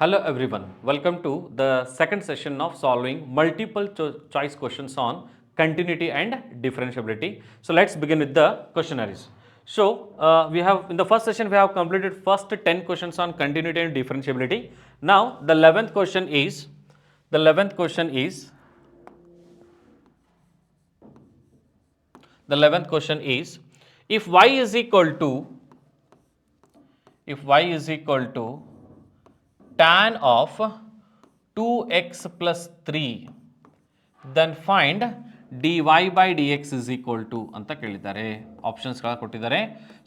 Hello everyone, welcome to the second session of solving multiple choice questions on continuity and differentiability. So let's begin with the questionnaires. So we have in the first session we have completed first 10 questions on continuity and differentiability. Now the 11th question is the 11th question is the 11th question is if y is equal to tan of 2x plus 3 then find dy by dx is equal to ಅಂತ ಕೇಳಿದ್ದಾರೆ ಆಪ್ಷನ್ಸ್ಗಳ ಕೊಟ್ಟಿದ್ದಾರೆ.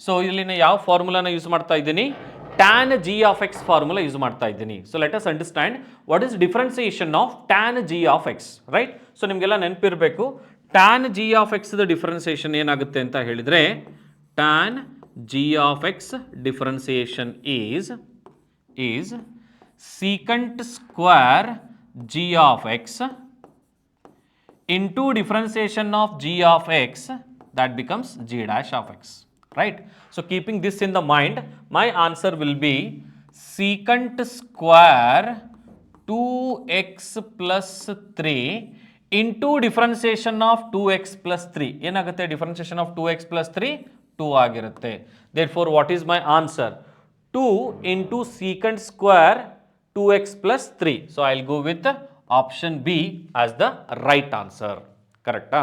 So ಇಲ್ಲಿ ಯಾವ ಫಾರ್ಮುಲಾನ use ಮಾಡ್ತಾ ಇದ್ದೀನಿ, tan g of x formula use ಮಾಡ್ತಾ ಇದ್ದೀನಿ. So let us understand what is differentiation of tan g of x, right. So ನಿಮಗೆಲ್ಲ ನೆನಪಿರಬೇಕು tan g of x the differentiation ಏನಾಗುತ್ತೆ ಅಂತ ಹೇಳಿದರೆ tan g of x differentiation is secant square g of x into differentiation of g of x, that becomes g dash of x, right. So keeping this in the mind, my answer will be secant square 2x plus 3 into differentiation of 2x plus 3 ಏನಾಗುತ್ತೆ differentiation of 2x plus 3 2 ಆಗಿರುತ್ತೆ. Therefore what is my answer? 2 into secant square 2x plus 3. So I'll go with option B as the right answer. ಕರೆಕ್ಟಾ?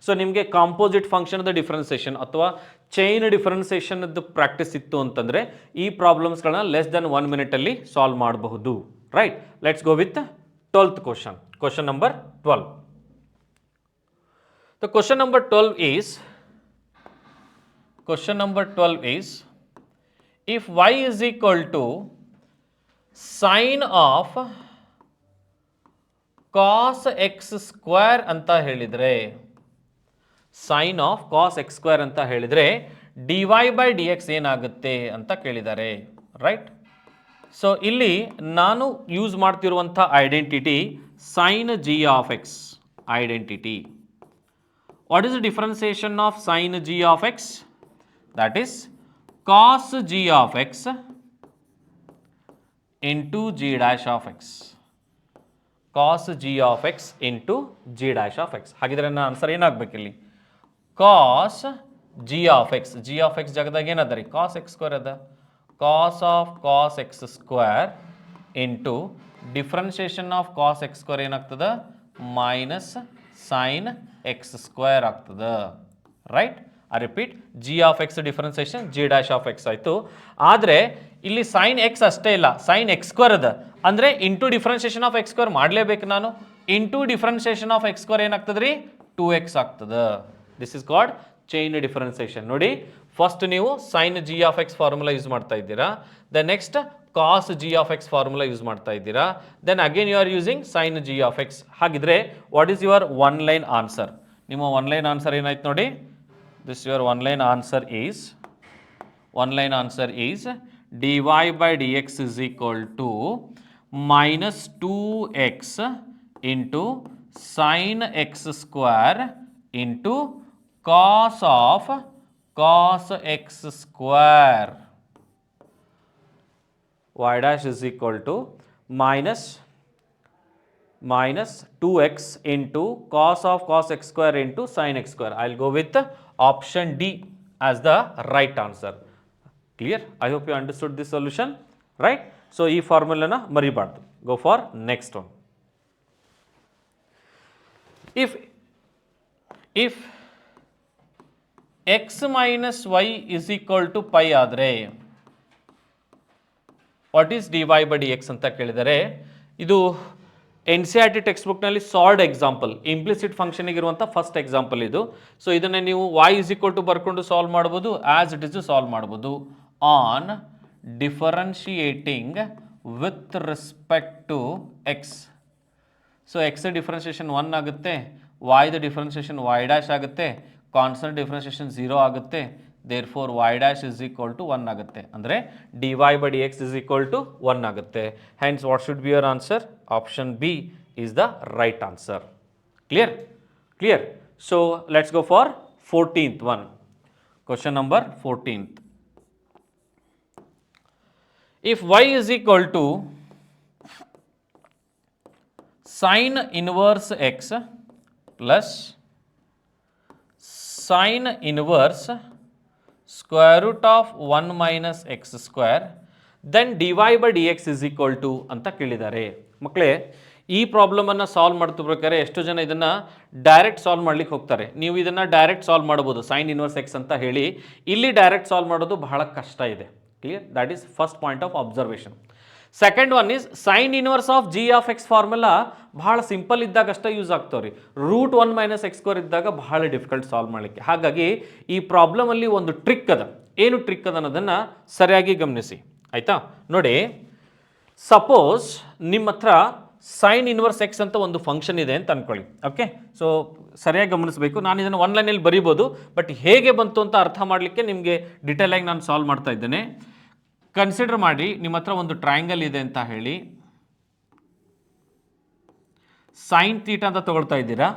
So ನಿಮಗೆ composite ಫಂಕ್ಷನ್ದ differentiation ಅಥವಾ chain ಡಿಫ್ರೆನ್ಸಿಯೇಷನ್ದು practice ಇತ್ತು ಅಂತಂದರೆ ಈ ಪ್ರಾಬ್ಲಮ್ಸ್ಗಳನ್ನ less than 1 ಮಿನಿಟಲ್ಲಿ solve ಮಾಡಬಹುದು, right. Let's go with 12th question, question number 12. The question number 12 is if y is equal to sine of cos x square ಅಂತ ಹೇಳಿದರೆ sin of cos x square ಅಂತ ಹೇಳಿದರೆ dy by dx ಏನಾಗುತ್ತೆ ಅಂತ ಕೇಳಿದ್ದಾರೆ, right. So ಇಲ್ಲಿ ನಾನು use ಮಾಡ್ತಿರುವಂಥ identity sin g of x identity. What is the differentiation of sin g of x? That is cos g of x into g dash of x. Cos g of x into g dash of x. ಹಾಗಿದ್ರೆ ನನ್ನ answer ಏನಾಗಬೇಕು ಇಲ್ಲಿ? cos g of x, g of x ಜಾಗದಾಗ ಏನದ ರೀ? cos x square ಅದ. cos of cos x square into differentiation of cos x square ಏನಾಗ್ತದ? Minus sin x square ಆಗ್ತದ, right. I repeat, g of x differentiation g dash of x ಆಯಿತು. ಆದರೆ ಇಲ್ಲಿ sin x ಅಷ್ಟೇ ಇಲ್ಲ, sin x square ಅದ. ಅಂದರೆ into differentiation of x square ಮಾಡಲೇಬೇಕು ನಾನು. Into differentiation of x square ಏನಾಗ್ತದೆ ರೀ? 2x ಆಗ್ತದೆ. This is called chain differentiation. ನೋಡಿ, ಫಸ್ಟ್ ನೀವು sine g of x formula use ಮಾಡ್ತಾ ಇದ್ದೀರಾ, then next cos g of x formula use ಮಾಡ್ತಾ ಇದ್ದೀರಾ, then again you are using sine g of x. ಹಾಗಿದ್ರೆ what is your one line answer? ನಿಮ್ಮ one line answer ಏನಾಯ್ತು ನೋಡಿ. This your one line answer is dy by dx is equal to minus 2x into sin x square into cos of cos x square. Y dash is equal to minus 2x into cos of cos x square into sin x square. I'll go with option D as the right answer. Clear? I hope you understood this solution, right? So ಈ ಫಾರ್ಮುಲಾನ ಮರಿಬಾರ್ದು. Go for next one. If x minus y is equal to pi ಆದರೆ what is dy by dx ಅಂತ ಕೇಳಿದರೆ, ಇದು NCERT text ಬುಕ್ನಲ್ಲಿ sold example, implicit ಫಂಕ್ಷನಿಗೆ ಇರುವಂಥ first example ಇದು. So ಇದನ್ನು ನೀವು y is equal to ಬರ್ಕೊಂಡು ಸಾಲ್ವ್ ಮಾಡ್ಬೋದು, ಆ್ಯಸ್ ಇಟ್ ಇಸ್ ಸಾಲ್ವ್ ಮಾಡ್ಬೋದು on differentiating with respect to x. So x differentiation 1 ಆಗುತ್ತೆ, y the differentiation y dash ಆಗುತ್ತೆ, ಕಾನ್ಸ್ಟೆಂಟ್ ಡಿಫರೆನ್ಷಿಯೇಷನ್ 0 ಆಗುತ್ತೆ. Therefore y dash is equal to 1 ಆಗುತ್ತೆ. ಅಂದರೆ dy by dx is equal to 1 ಆಗುತ್ತೆ. Hence what should be your answer? Option B is the right answer. Clear? So let's go for 14th one. Question number 14th. If y is equal to sine inverse x plus sine inverse square root of 1 minus x square then d y by D x is equal to ಅಂತ ಕೇಳಿದ್ದಾರೆ. ಮಕ್ಕಳೇ, ಈ ಪ್ರಾಬ್ಲಮನ್ನು solve ಮಾಡ್ತಿರ್ಬೇಕಾದ್ರೆ ಎಷ್ಟು ಜನ ಇದನ್ನು direct solve ಮಾಡ್ಲಿಕ್ಕೆ ಹೋಗ್ತಾರೆ. ನೀವು ಇದನ್ನು ಡೈರೆಕ್ಟ್ ಸಾಲ್ವ್ ಮಾಡ್ಬೋದು ಸೈನ್ ಇನ್ವರ್ಸ್ ಎಕ್ಸ್ ಅಂತ ಹೇಳಿ. ಇಲ್ಲಿ ಡೈರೆಕ್ಟ್ ಸಾಲ್ವ್ ಮಾಡೋದು ಬಹಳ ಕಷ್ಟ ಇದೆ. Clear? That is first point of observation. Second one is sine inverse of g of x formula ಬಹಳ ಸಿಂಪಲ್ ಇದ್ದಾಗ ಅಷ್ಟೇ ಯೂಸ್ ಆಗ್ತಾವ್ರಿ. ರೂಟ್ 1 ಮೈನಸ್ ಎಕ್ಸ್ ಸ್ಕ್ವೇರ್ ಇದ್ದಾಗ ಬಹಳ ಡಿಫಿಕಲ್ಟ್ ಸಾಲ್ವ್ ಮಾಡಲಿಕ್ಕೆ. ಹಾಗಾಗಿ ಈ ಪ್ರಾಬ್ಲಮಲ್ಲಿ ಒಂದು ಟ್ರಿಕ್ ಅದ. ಏನು ಟ್ರಿಕ್ ಅದ ಅನ್ನೋದನ್ನು ಸರಿಯಾಗಿ ಗಮನಿಸಿ. ಆಯಿತಾ? ನೋಡಿ, ಸಪೋಸ್ ನಿಮ್ಮ ಹತ್ರ ಸೈನ್ ಇನ್ವರ್ಸ್ ಎಕ್ಸ್ ಅಂತ ಒಂದು ಫಂಕ್ಷನ್ ಇದೆ ಅಂತ ಅಂದ್ಕೊಳ್ಳಿ. ಓಕೆ, ಸೊ ಸರಿಯಾಗಿ ಗಮನಿಸಬೇಕು. ನಾನು ಇದನ್ನು ಒನ್ ಲೈನಲ್ಲಿ ಬರೀಬೋದು, ಬಟ್ ಹೇಗೆ ಬಂತು ಅಂತ ಅರ್ಥ ಮಾಡಲಿಕ್ಕೆ ನಿಮಗೆ ಡಿಟೇಲ್ ಆಗಿ ನಾನು ಸಾಲ್ವ್ ಮಾಡ್ತಾ ಇದ್ದೇನೆ. ಕನ್ಸಿಡರ್ ಮಾಡಿ, ನಿಮ್ಮ ಹತ್ರ ಒಂದು ಟ್ರಯಾಂಗಲ್ ಇದೆ ಅಂತ ಹೇಳಿ, ಸೈನ್ ತೀಟಾ ಅಂತ ತಗೊಳ್ತಾ ಇದ್ದೀರಾ.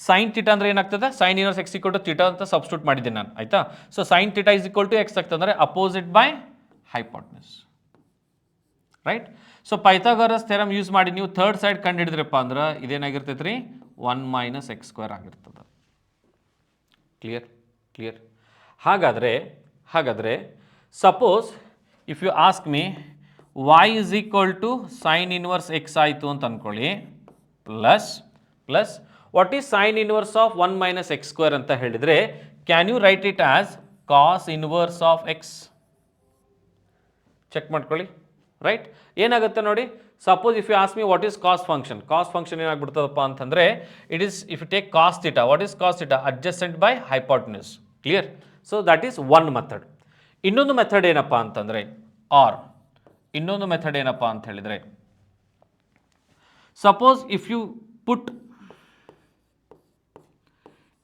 ಸೈನ್ ತೀಟಾ ಅಂದರೆ ಏನಾಗ್ತದೆ? Sine inverse x equal to theta ಅಂತ ಸಬ್ಸ್ಟಿಟ್ಯೂಟ್ ಮಾಡಿದ್ದೀನಿ ನಾನು. ಆಯಿತಾ? So sine theta is equal to x ಆಗ್ತದೆ ಅಂದರೆ opposite by hypotenuse. Right? So Pythagoras theorem use ಮಾಡಿ ನೀವು ಥರ್ಡ್ ಸೈಡ್ ಕಂಡು ಹಿಡಿದ್ರಪ್ಪ ಅಂದ್ರೆ ಇದೇನಾಗಿರ್ತೈತೆ ರೀ? 1 ಮೈನಸ್ ಎಕ್ಸ್ ಸ್ಕ್ವೇರ್ ಆಗಿರ್ತದೆ. ಕ್ಲಿಯರ್? ಕ್ಲಿಯರ್? ಹಾಗಾದರೆ suppose if you ask me y is equal to sine inverse x ಆಯಿತು ಅಂತ ಅಂದ್ಕೊಳ್ಳಿ, plus what is sine inverse of 1 minus x square ಅಂತ ಹೇಳಿದರೆ, can you write it as cos inverse of x? Check ಮಾಡ್ಕೊಳ್ಳಿ. Right? ಏನಾಗುತ್ತೆ ನೋಡಿ, suppose if you ask me what is cos function ಏನಾಗ್ಬಿಡ್ತದಪ್ಪ ಅಂತಂದರೆ, it is if you take cos theta, what is cos theta? Adjacent by hypotenuse. Clear? So that is one method. ಇನ್ನೊಂದು method ಏನಪ್ಪ ಅಂತಂದರೆ, ಇನ್ನೊಂದು method ಏನಪ್ಪ ಅಂತ ಹೇಳಿದರೆ, suppose if you put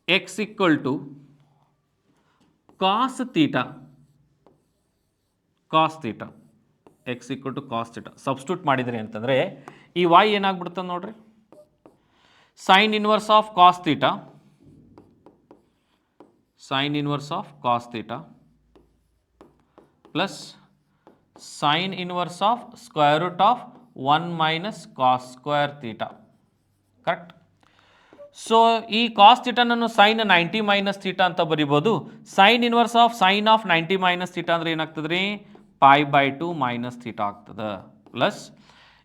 x equal to cos theta, x equal to cos theta substitute ಮಾಡಿದ್ರಿ ಅಂತಂದರೆ ಈ y ಏನಾಗ್ಬಿಡ್ತದೆ ನೋಡ್ರಿ, sine inverse of cos theta plus sine inverse of square root of 1 minus cos square theta. Correct? So ಈ cos ಥೀಟಾನನ್ನು sine 90 minus theta ಅಂತ ಬರಿಬೋದು. Sign inverse of sign of 90 minus theta ಅಂದರೆ ಏನಾಗ್ತದೆ ರೀ? π/2 ಮೈನಸ್ ಥೀಟಾ ಆಗ್ತದೆ. Plus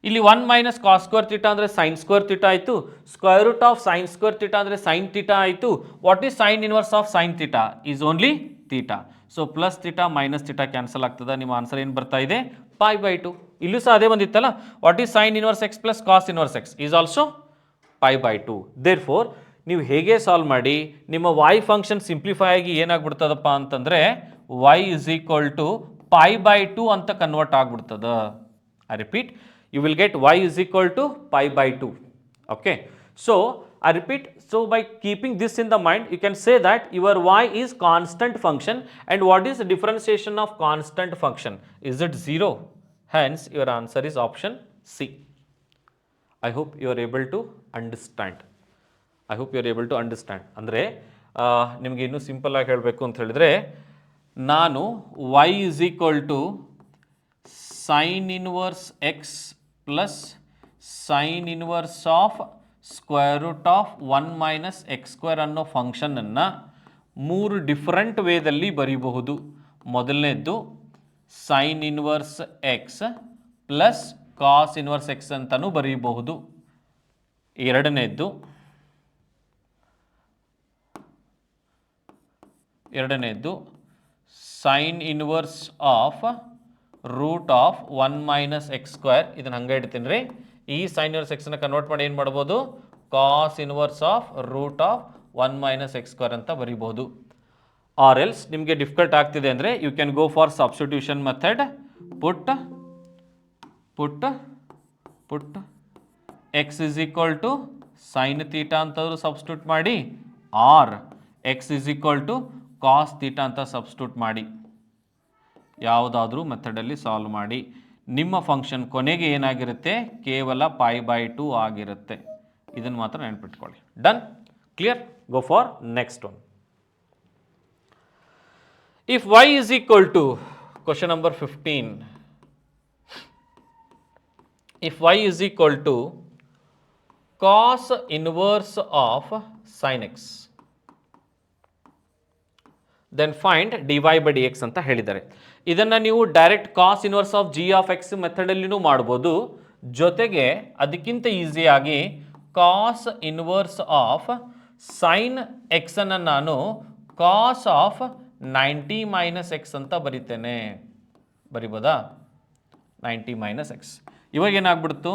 ಇಲ್ಲಿ 1 minus cos square theta ಅಂದರೆ ಸೈನ್ ಸ್ಕ್ವೇರ್ ಥೀಟಾ ಆಯಿತು. Square root of sine square theta ಅಂದರೆ ಸೈನ್ ಥೀಟಾ ಆಯಿತು. What is sine inverse of sine theta? Is only theta. So plus theta minus theta cancel ಆಗ್ತದೆ. ನಿಮ್ಮ answer ಏನು ಬರ್ತಾ ಇದೆ? π/2. ಇಲ್ಲೂ ಸಹ ಅದೇ ಬಂದಿತ್ತಲ್ಲ. What is sine inverse x plus cos inverse x is also π/2. Therefore ನೀವು ಹೇಗೆ ಸಾಲ್ವ್ ಮಾಡಿ ನಿಮ್ಮ y ಫಂಕ್ಷನ್ ಸಿಂಪ್ಲಿಫೈ ಆಗಿ ಏನಾಗ್ಬಿಡ್ತದಪ್ಪ ಅಂತಂದರೆ y ಇಸ್ ಈಕ್ವಲ್ ಟು π/2 ಅಂತ ಕನ್ವರ್ಟ್ ಆಗ್ಬಿಡ್ತದೆ. I repeat, you will get y is equal to π/2. Okay, so I repeat, so by keeping this in the mind, you can say that your y is constant function. And what is the differentiation of constant function? Is it 0? Hence your answer is option C. I hope you are able to understand. ಅಂದರೆ ನಿಮಗೆ ಇನ್ನೂ simple ಆಗಿ ಹೇಳಬೇಕು ಅಂತ ಹೇಳಿದರೆ, ನಾನು y is equal to sin inverse x plus sin inverse of square root of 1 minus x square ಅನ್ನೋ ಫಂಕ್ಷನನ್ನು 3 different ವೇದಲ್ಲಿ ಬರೀಬಹುದು. ಮೊದಲನೇದ್ದು sin inverse x plus cos inverse x ಅಂತಲೂ ಬರೀಬಹುದು. ಎರಡನೇದ್ದು sin inverse of root of 1 minus x square. ಇದನ್ನು ಹಂಗೆ ಇಡ್ತೀನಿ ರೀ. ಈ sine inverse ಎಕ್ಸನ್ನು convert ಮಾಡಿ ಏನು ಮಾಡ್ಬೋದು? Cos inverse of root of 1 minus x square ಅಂತ ಬರೀಬಹುದು. ಆರ್ ಎಲ್ಸ್ ನಿಮಗೆ ಡಿಫಿಕಲ್ಟ್ ಆಗ್ತಿದೆ ಅಂದರೆ you can go for substitution method. Put x is equal to sine theta ಅಂತಂದ್ರು ಸಬ್ಸ್ಟಿಟ್ಯೂಟ್ ಮಾಡಿ, or x is equal to cos theta ಅಂತ substitute ಮಾಡಿ. ಯಾವುದಾದ್ರೂ ಮೆಥಡಲ್ಲಿ ಸಾಲ್ವ್ ಮಾಡಿ. ನಿಮ್ಮ ಫಂಕ್ಷನ್ ಕೊನೆಗೆ ಏನಾಗಿರುತ್ತೆ? ಕೇವಲ π/2 ಆಗಿರುತ್ತೆ. ಇದನ್ನು ಮಾತ್ರ ನೆನಪಿಟ್ಕೊಳ್ಳಿ. Done? Clear? Go for next one. ಇಫ್ y is equal to, question number 15, if y is equal to cos inverse of sine x, then find dy by D x ಅಂತ ಹೇಳಿದ್ದಾರೆ. ಇದನ್ನು ನೀವು direct cos inverse of g of x ಮೆಥಡಲ್ಲಿನೂ ಮಾಡ್ಬೋದು, ಜೊತೆಗೆ ಅದಕ್ಕಿಂತ ಈಸಿಯಾಗಿ ಕಾಸ್ ಇನ್ವರ್ಸ್ ಆಫ್ ಸೈನ್ ಎಕ್ಸನ್ನು ನಾನು ಕಾಸ್ ಆಫ್ 90 ಮೈನಸ್ ಎಕ್ಸ್ ಅಂತ ಬರಿತೇನೆ. ಬರಿಬೋದಾ? 90 ಮೈನಸ್ ಎಕ್ಸ್. ಇವಾಗ ಏನಾಗ್ಬಿಡ್ತು,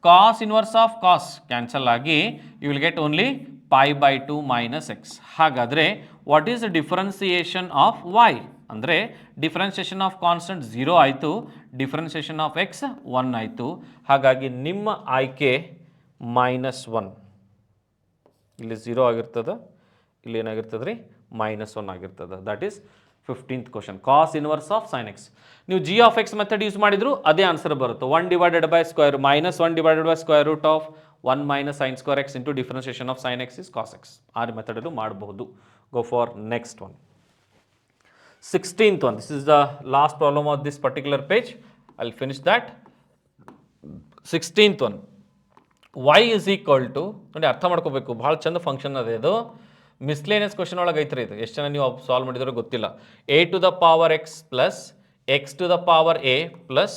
cos inverse of cos cancel ಆಗಿ you will get only pi by 2 minus x. ಹಾಗಾದರೆ what is the differentiation of y ಅಂದರೆ ಡಿಫ್ರೆನ್ಸಿಯೇಷನ್ ಆಫ್ ಕಾನ್ಸ್ಟೆಂಟ್ 0 ಆಯಿತು, differentiation of X 1 ಆಯಿತು. ಹಾಗಾಗಿ ನಿಮ್ಮ ಆಯ್ಕೆ -1. ಇಲ್ಲಿ 0 ಆಗಿರ್ತದೆ, ಇಲ್ಲಿ ಏನಾಗಿರ್ತದೆ ರೀ -1 ಆಗಿರ್ತದೆ. That is 15th question, cos inverse of sine x. ನೀವು G of x method use ಮಾಡಿದ್ರು ಅದೇ ಆನ್ಸರ್ ಬರುತ್ತೆ. 1 divided by square -1 divided by square root of 1 minus sine square x into differentiation of sine x is cos x. ಆ ಮೆಥಡಲ್ಲೂ ಮಾಡಬಹುದು. Go for next one. 16th one. This is the last problem of this particular page. I'll finish that. 16th one. Y is equal to, ನೋಡಿ ಅರ್ಥ ಮಾಡ್ಕೋಬೇಕು, ಭಾಳ ಚಂದ function ಅದೇ ಇದು. ಮಿಸ್ಲೇನಿಯಸ್ ಕ್ವಶನ್ ಒಳಗೆ ಐತ್ರಿ ಇದು. ಎಷ್ಟು ಜನ ನೀವು ಸಾಲ್ವ್ ಮಾಡಿದ್ರೆ ಗೊತ್ತಿಲ್ಲ. a to the power x plus x to the power A plus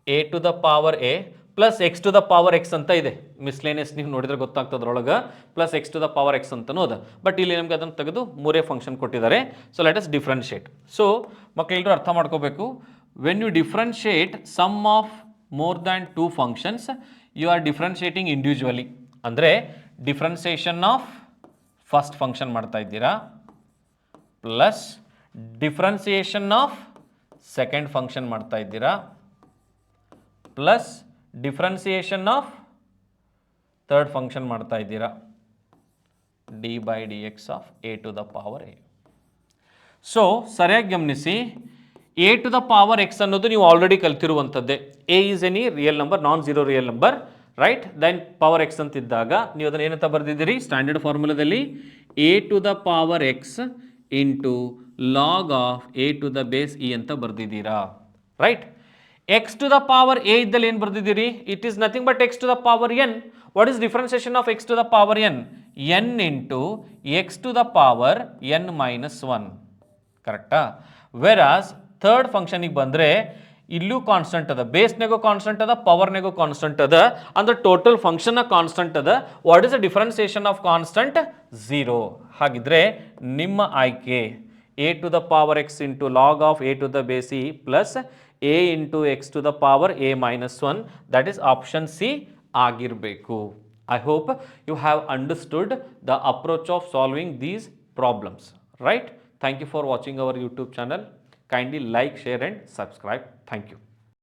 A to the power A plus x to the power x ಅಂತ ಇದೆ. ಮಿಸ್ಲೇನಿಯಸ್ ನೀವು ನೋಡಿದ್ರೆ ಗೊತ್ತಾಗ್ತದ್ರೊಳಗೆ plus x to the power x ಅಂತನೂ ಅದ. But ಇಲ್ಲಿ ನಮಗೆ ಅದನ್ನು ತೆಗೆದು 3 ಫಂಕ್ಷನ್ ಕೊಟ್ಟಿದ್ದಾರೆ. So let us differentiate. So ಮಕ್ಕಳೆಲ್ಲರೂ ಅರ್ಥ ಮಾಡ್ಕೋಬೇಕು, when you differentiate sum of more than 2 functions you are differentiating individually. ಅಂದರೆ ಡಿಫ್ರೆನ್ಸಿಯೇಷನ್ ಆಫ್ ಫಸ್ಟ್ ಫಂಕ್ಷನ್ ಮಾಡ್ತಾ ಇದ್ದೀರಾ plus differentiation of second function ಮಾಡ್ತಾ ಇದ್ದೀರಾ plus differentiation of third function ಮಾಡ್ತಾ ಇದ್ದೀರಾ, d by D x of a to the power a. So ಸರಿಯಾಗಿ ಗಮನಿಸಿ, a to the power x ಅನ್ನೋದು ನೀವು ಆಲ್ರೆಡಿ ಕಲ್ತಿರುವಂಥದ್ದೇ. A is any real number, non zero real number, right? Then power x ಅಂತಿದ್ದಾಗ ನೀವು ಅದನ್ನು ಏನಂತ ಬರೆದಿದ್ದೀರಿ ಸ್ಟ್ಯಾಂಡರ್ಡ್ ಫಾರ್ಮುಲಾದಲ್ಲಿ, a to the power x into log of a to the base e ಅಂತ ಬರೆದಿದ್ದೀರಾ, right? X to the power a ಇದ್ದಲ್ಲಿ ಏನು ಬರೆದಿದ್ದೀರಿ? It is nothing but x to the power n. What is differentiation of x to the power n? N into x to the power n minus 1, ಕರೆಕ್ಟಾ? ವೆರಾಸ್ third ಫಂಕ್ಷನಿಗೆ ಬಂದರೆ ಇಲ್ಲೂ constant ಅದ, ಬೇಸ್ನಾಗೂ constant ಅದ, ಪವರ್ನಾಗೂ constant ಅದ, ಅಂದ್ರೆ ಟೋಟಲ್ ಫಂಕ್ಷನ್ ಕಾನ್ಸ್ಟೆಂಟ್ ಅದ. What is the differentiation of constant? 0. ಹಾಗಿದ್ರೆ ನಿಮ್ಮ ಆಯ್ಕೆ a to the power x into log of a to the base e plus a into x to the power a minus 1, that is option C ಆಗಿರಬೇಕು. I hope you have understood the approach of solving these problems, right? Thank you for watching our YouTube channel. Kindly like, share and subscribe. Thank you.